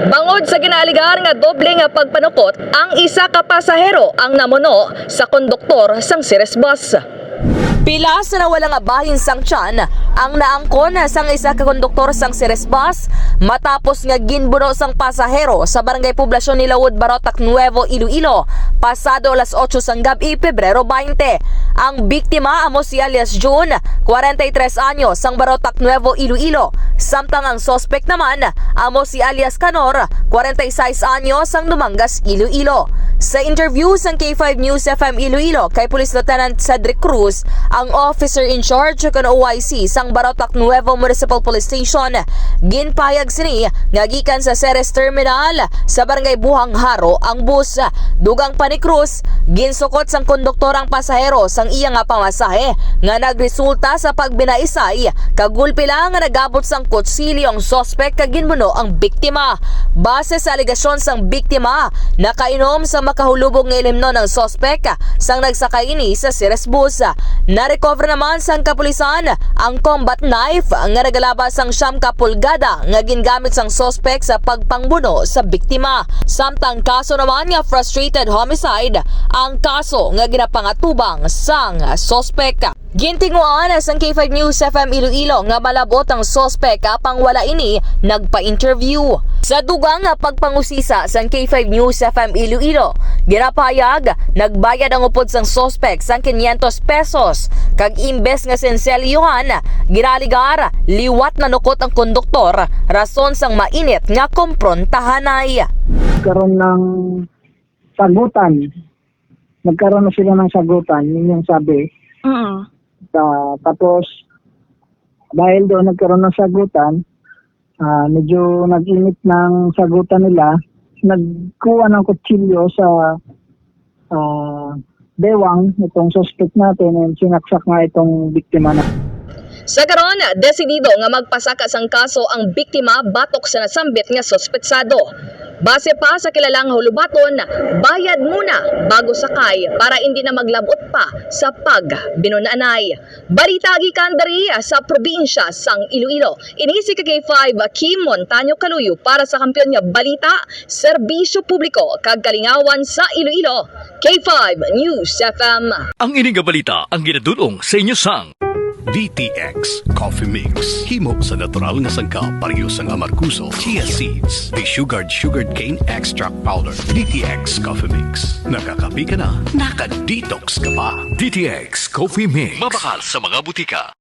Bangod sa ginaaligar nga doble nga pagpanukot, ang isa ka pasahero ang namuno sa konduktor sang Ceres bus. Pila sa nawala nga bahin sang tiyan ang naangkon sang isa ka konduktor sang Ceres bus matapos nga ginbuno sang pasahero sa barangay Poblasyon ni Laud, Barotac, Nuevo, Iloilo pasado alas 8 sang gabi, Pebrero 20. Ang biktima amo si alias June, 43 anyos, sang Barotac, Nuevo, Iloilo. Samtang ang suspect naman amo si alias Canor, 46 anyos, sang Dumangas, Iloilo. Sa interview sang K5 News FM Iloilo kay Police Lieutenant Cedric Cruz, ang officer in charge kan OIC sang Barotac Nuevo Municipal Police Station, ginpayag sini nga gikan sa Ceres Terminal sa barangay Buhang Haro ang bus. Dugang pa ni Cruz, ginsukot sang konduktor ang pasahero sang iya nga pamasahe nga nagresulta sa pagbinaisay kagulpi lang nga nagabot sang kutsilyo ang suspect kag ginbuno ang biktima. Base sa alegasyon sang biktima, nakainom sa makahulubog nga ilimno ng suspect sang nagsakay ini sa Ceres bus. Na-recover naman sang kapulisan ang combat knife nga nagalabas sang 9 pulgada nga gingamit sang suspect sa pagpangbuno sa biktima. Samtang kaso naman nga frustrated homicide ang kaso nga ginapangatubang sang suspect. Gintinguan sang K5 News FM Iloilo nga malabot ang suspect apang wala ini nagpa-interview. Sa dugang nga pagpangusisa sang K5 News FM Iloilo, ginapayag nagbayad ang upod sang suspect sang 500 pesos kag imbes nga senselyuhan ginaligar liwat na nukot ang konduktor rason sang mainit nga komprontahanay. Nagkaroon ng sagutan. Nagkaroon na sila ng sagutan, yun yung sabi. Tapos, dahil doon nagkaroon ng sagutan, medyo nag-init ng sagutan nila, nagkuha ng kutsilyo sa bewang itong suspect natin and sinaksak nga itong biktima na. Sa karon, desidido nga magpasaka sang kaso ang biktima batok sa nasambit nga suspetsado. Base pa sa kilalang hulubaton, bayad muna bago sakay para hindi na maglabot pa sa pagbinunanay. Balita gikan dari sa probinsya sang Iloilo. Inisi ka K5 Kim Montaño Caluyo para sa kampiyon nga balita, serbisyo publiko kag kalingawan sa Iloilo. K5 News FM. Ang ining nga balita ang ginadulong sa inyo sang DTX Coffee Mix. Himo sa natural nga sangka pareho sang amarkuso, chia seeds, sugared cane extract powder. DTX Coffee Mix. Nakakapi ka na, naka-detox ka pa. DTX Coffee Mix. Mabakal sa mga butika.